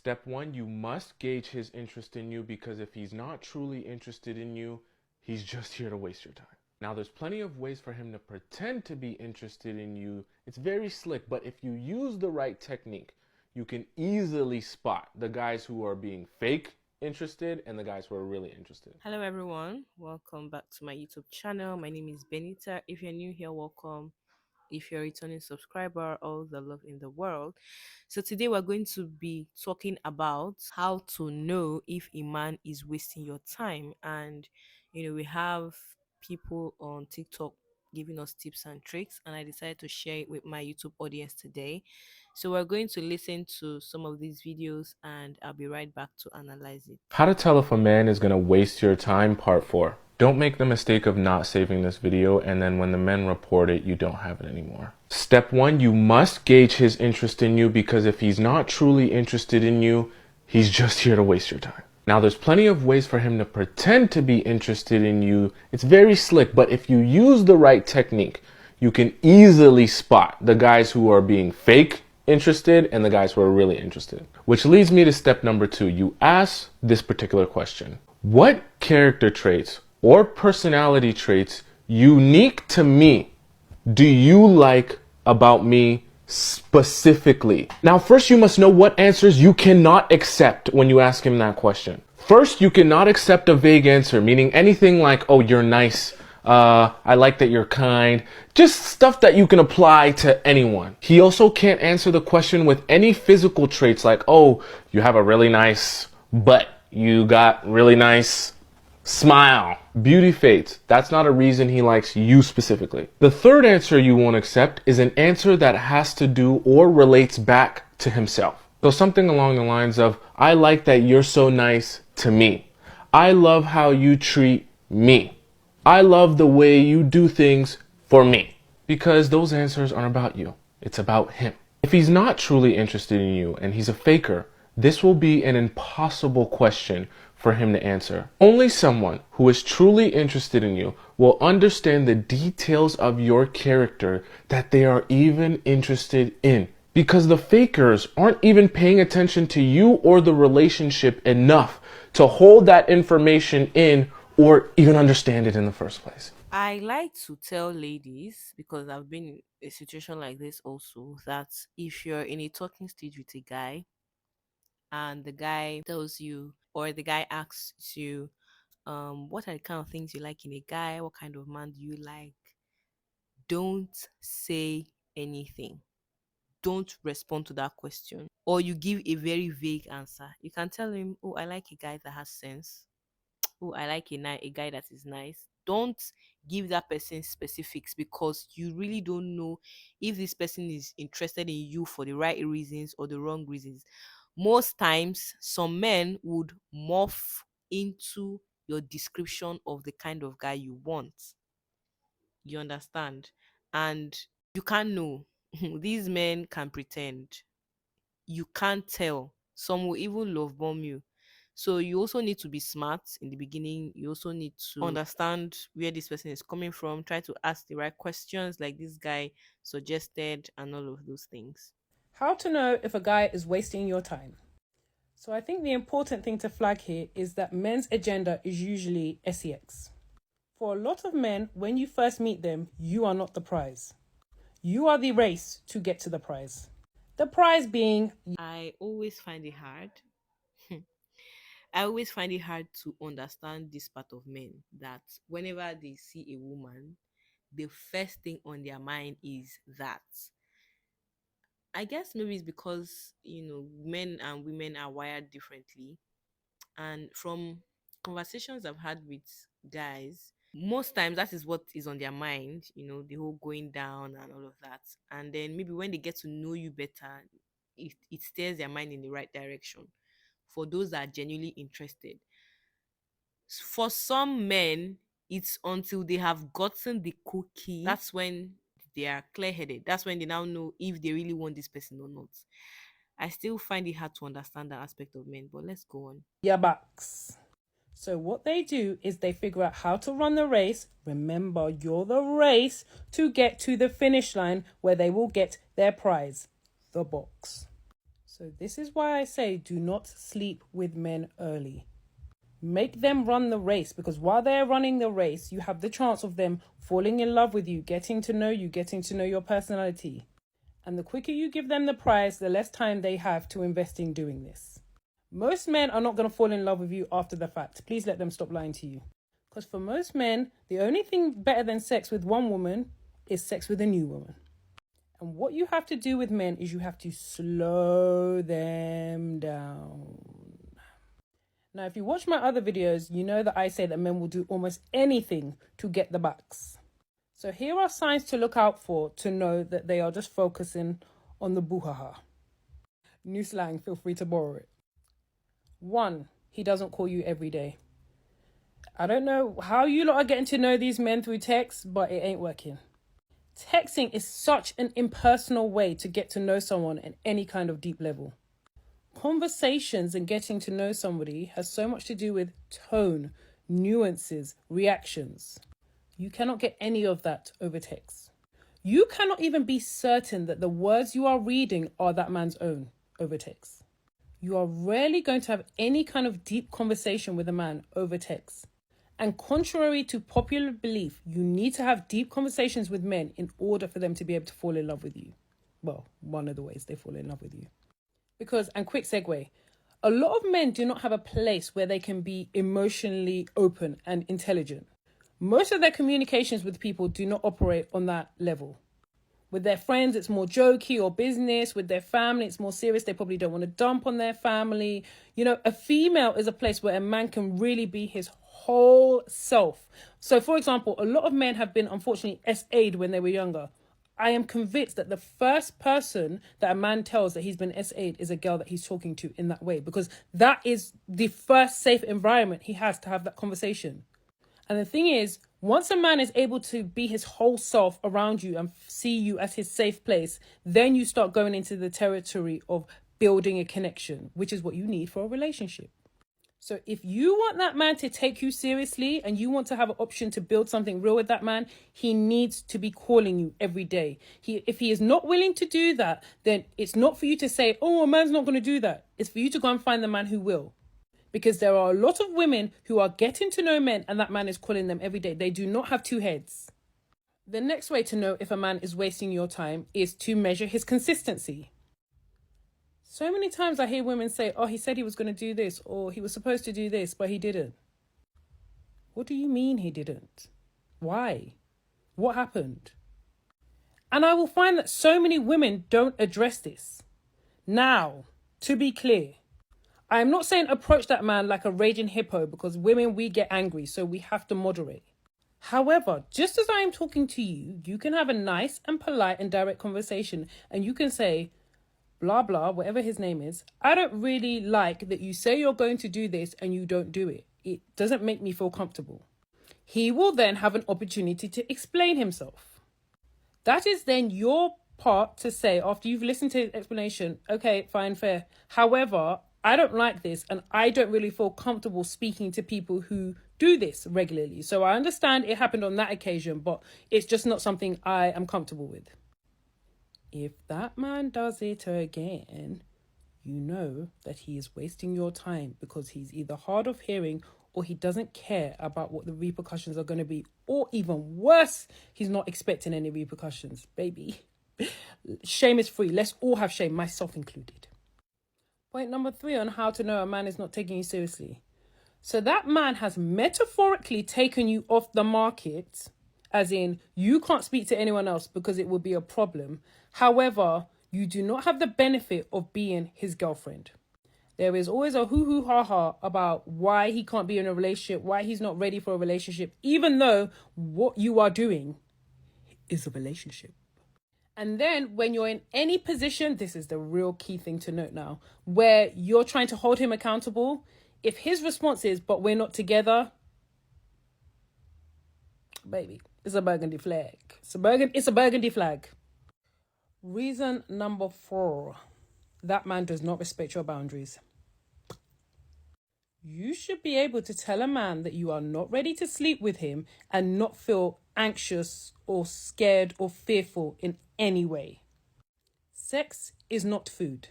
Step one, you must gauge his interest in you, because if he's not truly interested in you, he's just here to waste your time. Now, there's plenty of ways for him to pretend to be interested in you. It's very slick, but if you use the right technique, you can easily spot the guys who are being fake interested and the guys who are really interested. Hello everyone, welcome back to my YouTube channel. My name is Benita. If you're new here, welcome. If you're a returning subscriber, all the love in the world. So today we're going to be talking about how to know if a man is wasting your time. And we have people on TikTok giving us tips and tricks, and I decided to share it with my YouTube audience today. So we're going to listen to some of these videos and I'll be right back to analyze it. How to tell if a man is going to waste your time, part 4. Don't make the mistake of not saving this video, and then when the men report it, you don't have it anymore. Step 1, you must gauge his interest in you, because if he's not truly interested in you, he's just here to waste your time. Now, there's plenty of ways for him to pretend to be interested in you. It's very slick, but if you use the right technique, you can easily spot the guys who are being fake interested and the guys who are really interested. Which leads me to step number 2. You ask this particular question: what character traits or personality traits unique to me do you like about me specifically? Now, first you must know what answers you cannot accept when you ask him that question. First, you cannot accept a vague answer, meaning anything like, oh, you're nice, I like that you're kind, just stuff that you can apply to anyone. He also can't answer the question with any physical traits like, oh, you have a really nice butt, you got really nice smile. Beauty fades. That's not a reason he likes you specifically. The third answer you won't accept is an answer that has to do or relates back to himself. So something along the lines of, I like that you're so nice to me. I love how you treat me. I love the way you do things for me. Because those answers aren't about you. It's about him. If he's not truly interested in you and he's a faker, this will be an impossible question for him to answer. Only someone who is truly interested in you will understand the details of your character that they are even interested in. Because the fakers aren't even paying attention to you or the relationship enough to hold that information in or even understand it in the first place. I like to tell ladies, because I've been in a situation like this also, that if you're in a talking stage with a guy and the guy tells you, or the guy asks you, what are the kind of things you like in a guy? What kind of man do you like? Don't say anything. Don't respond to that question. Or you give a very vague answer. You can tell him, oh, I like a guy that has sense. Oh, I like a guy that is nice. Don't give that person specifics, because you really don't know if this person is interested in you for the right reasons or the wrong reasons. Most times, some men would morph into your description of the kind of guy you want. You understand? And you can't know. These men can pretend. You can't tell. Some will even love bomb you. So you also need to be smart in the beginning. You also need to understand where this person is coming from. Try to ask the right questions like this guy suggested and all of those things. How to know if a guy is wasting your time. So I think the important thing to flag here is that men's agenda is usually sex. For a lot of men, when you first meet them, you are not the prize. You are the race to get to the prize. The prize being I always find it hard. I always find it hard to understand this part of men, that whenever they see a woman, the first thing on their mind is that. I guess maybe it's because, men and women are wired differently. And from conversations I've had with guys, most times that is what is on their mind, the whole going down and all of that. And then maybe when they get to know you better, it steers their mind in the right direction for those that are genuinely interested. For some men, it's until they have gotten the cookie that's when they are clear headed. That's when they now know if they really want this person or not. I still find it hard to understand that aspect of men, but let's go on. your bucks. So what they do is they figure out how to run the race. Remember, you're the race to get to the finish line where they will get their prize, the box. So this is why I say do not sleep with men early. Make them run the race, because while they're running the race, you have the chance of them falling in love with you, getting to know you, getting to know your personality. And the quicker you give them the prize, the less time they have to invest in doing this. Most men are not going to fall in love with you after the fact. Please let them stop lying to you. Because for most men, the only thing better than sex with one woman is sex with a new woman. And what you have to do with men is you have to slow them down. Now, if you watch my other videos, you know that I say that men will do almost anything to get the bucks. So here are signs to look out for to know that they are just focusing on the boo-ha-ha. New slang, feel free to borrow it. 1, he doesn't call you every day. I don't know how you lot are getting to know these men through text, but it ain't working. Texting is such an impersonal way to get to know someone at any kind of deep level. Conversations and getting to know somebody has so much to do with tone, nuances, reactions. You cannot get any of that over text. You cannot even be certain that the words you are reading are that man's own over text. You are rarely going to have any kind of deep conversation with a man over text. And contrary to popular belief, you need to have deep conversations with men in order for them to be able to fall in love with you. Well, one of the ways they fall in love with you. Because, and quick segue, a lot of men do not have a place where they can be emotionally open and intelligent. Most of their communications with people do not operate on that level. With their friends, it's more jokey or business. With their family, it's more serious. They probably don't want to dump on their family. You know, a female is a place where a man can really be his whole self. So, for example, a lot of men have been, unfortunately, SA'd when they were younger. I am convinced that the first person that a man tells that he's been SA'd is a girl that he's talking to in that way, because that is the first safe environment he has to have that conversation. And the thing is, once a man is able to be his whole self around you and see you as his safe place, then you start going into the territory of building a connection, which is what you need for a relationship. So if you want that man to take you seriously and you want to have an option to build something real with that man, he needs to be calling you every day. If he is not willing to do that, then it's not for you to say, oh, a man's not going to do that. It's for you to go and find the man who will. Because there are a lot of women who are getting to know men and that man is calling them every day. They do not have two heads. The next way to know if a man is wasting your time is to measure his consistency. So many times I hear women say, oh, he said he was going to do this, or he was supposed to do this, but he didn't. What do you mean he didn't? Why? What happened? And I will find that so many women don't address this. Now, to be clear, I am not saying approach that man like a raging hippo, because women, we get angry, so we have to moderate. However, just as I am talking to you, you can have a nice and polite and direct conversation, and you can say, blah, blah, whatever his name is, I don't really like that you say you're going to do this and you don't do it. It doesn't make me feel comfortable. He will then have an opportunity to explain himself. That is then your part to say, after you've listened to his explanation, okay, fine, fair. However, I don't like this and I don't really feel comfortable speaking to people who do this regularly. So I understand it happened on that occasion, but it's just not something I am comfortable with. If that man does it again, you know that he is wasting your time, because he's either hard of hearing or he doesn't care about what the repercussions are going to be. Or even worse, he's not expecting any repercussions. Baby, shame is free. Let's all have shame, myself included. Point number 3 on how to know a man is not taking you seriously. So that man has metaphorically taken you off the market, as in you can't speak to anyone else because it would be a problem. However, you do not have the benefit of being his girlfriend. There is always a hoo-hoo-ha-ha about why he can't be in a relationship, why he's not ready for a relationship, even though what you are doing is a relationship. And then when you're in any position, this is the real key thing to note now, where you're trying to hold him accountable, if his response is, but we're not together, baby, it's a burgundy flag. It's a burgundy flag. Reason number 4, that man does not respect your boundaries. You should be able to tell a man that you are not ready to sleep with him and not feel anxious or scared or fearful in any way. Sex is not food.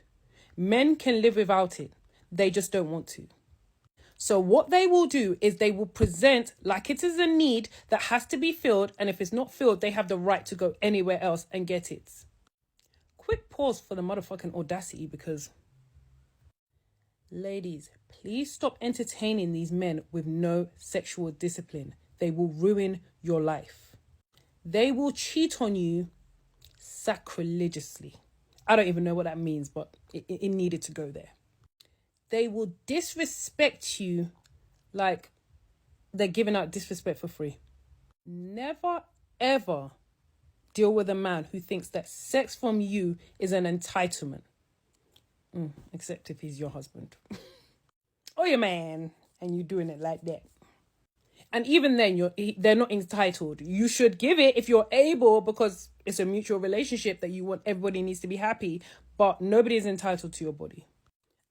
Men can live without it. They just don't want to. So what they will do is they will present like it is a need that has to be filled. And if it's not filled, they have the right to go anywhere else and get it. Quick pause for the motherfucking audacity, because ladies, please stop entertaining these men with no sexual discipline. They will ruin your life. They will cheat on you sacrilegiously. I don't even know what that means, but it needed to go there. They will disrespect you like they're giving out disrespect for free. Never, ever deal with a man who thinks that sex from you is an entitlement. Except if he's your husband. Or your man, and you're doing it like that. And even then, they're not entitled. You should give it if you're able, because it's a mutual relationship that you want. Everybody needs to be happy, but nobody is entitled to your body.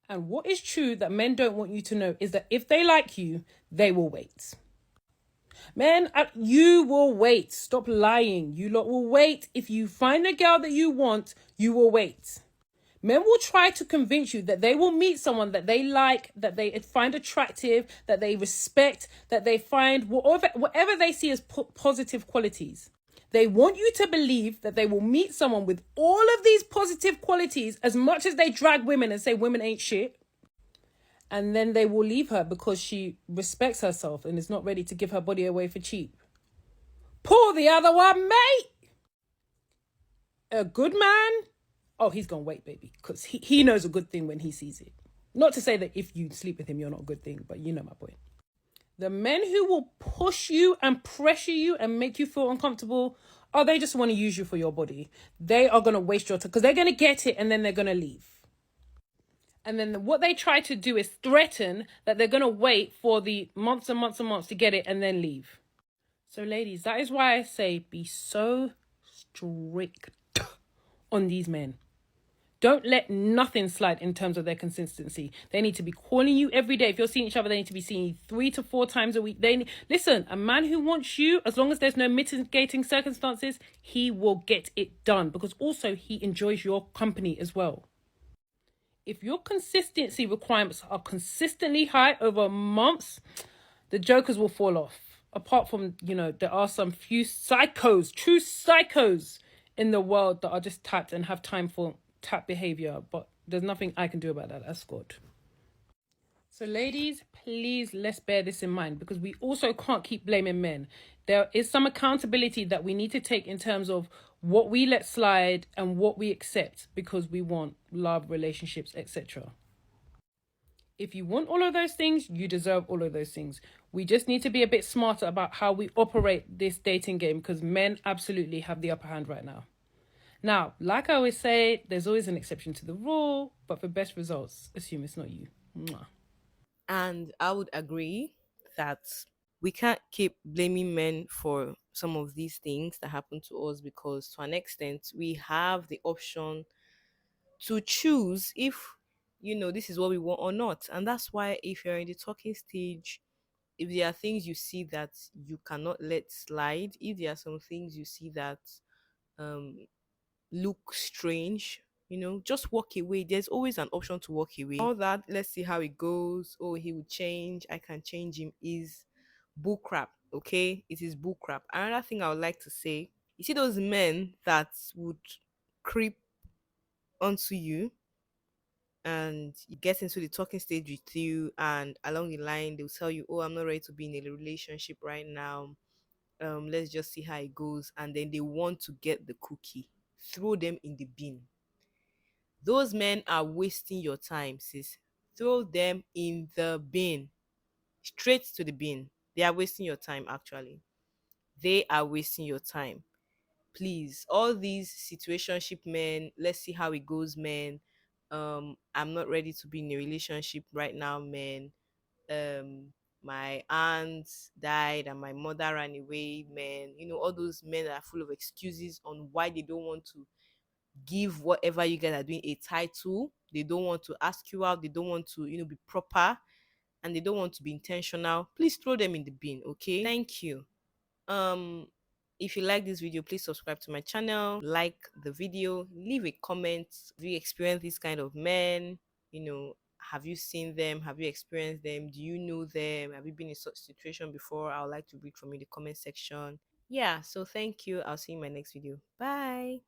And what is true that men don't want you to know is that if they like you, they will wait. Men, you will wait. Stop lying. You lot will wait. If you find a girl that you want, you will wait. Men will try to convince you that they will meet someone that they like, that they find attractive, that they respect, that they find whatever they see as positive qualities. They want you to believe that they will meet someone with all of these positive qualities, as much as they drag women and say women ain't shit. And then they will leave her because she respects herself and is not ready to give her body away for cheap. Pull the other one, mate. A good man, oh, he's gonna wait, baby, because he knows a good thing when he sees it. Not to say that if you sleep with him, you're not a good thing, but you know my point. The men who will push you and pressure you and make you feel uncomfortable, oh, they just want to use you for your body. They are going to waste your time because they're going to get it and then they're going to leave. And then what they try to do is threaten that they're going to wait for the months and months and months to get it and then leave. So ladies, that is why I say be so strict on these men. Don't let nothing slide in terms of their consistency. They need to be calling you every day. If you're seeing each other, they need to be seeing you 3 to 4 times a week. Listen, a man who wants you, as long as there's no mitigating circumstances, he will get it done, because also he enjoys your company as well. If your consistency requirements are consistently high over months, the jokers will fall off. Apart from, there are some few psychos, true psychos in the world that are just tapped and have time for tap behavior, but there's nothing I can do about that. That's God. So ladies, please, let's bear this in mind, because we also can't keep blaming men. There is some accountability that we need to take in terms of what we let slide and what we accept because we want love, relationships, etc. If you want all of those things, you deserve all of those things. We just need to be a bit smarter about how we operate this dating game, because men absolutely have the upper hand right now. Now, like I always say, there's always an exception to the rule, but for best results, assume it's not you. Mwah. And I would agree that we can't keep blaming men for some of these things that happen to us, because to an extent we have the option to choose if this is what we want or not. And that's why if you're in the talking stage, if there are things you see that you cannot let slide, if there are some things you see that look strange, just walk away. There's always an option to walk away. All that, let's see how it goes. Oh, he will change, I can change him, is bull crap. Okay, it is bull crap. Another thing I would like to say, you see those men that would creep onto you and you get into the talking stage with you, and along the line they'll tell you, oh, I'm not ready to be in a relationship right now, let's just see how it goes, and then they want to get the cookie. Throw them in the bin. Those men are wasting your time, sis. Throw them in the bin. Straight to the bin. They are wasting your time, actually. They are wasting your time. Please, all these situationship men, let's see how it goes, men. I'm not ready to be in a relationship right now, men. My aunt died and my mother ran away, men. All those men are full of excuses on why they don't want to give whatever you guys are doing a title. They don't want to ask you out. They don't want to, be proper, and they don't want to be intentional. Please throw them in the bin, okay? Thank you. If you like this video, please subscribe to my channel, like the video, leave a comment. Do you experience this kind of men? Have you seen them? Have you experienced them? Do you know them? Have you been in such situation before? I would like to read from you in the comment section. Yeah, so thank you. I'll see you in my next video. Bye.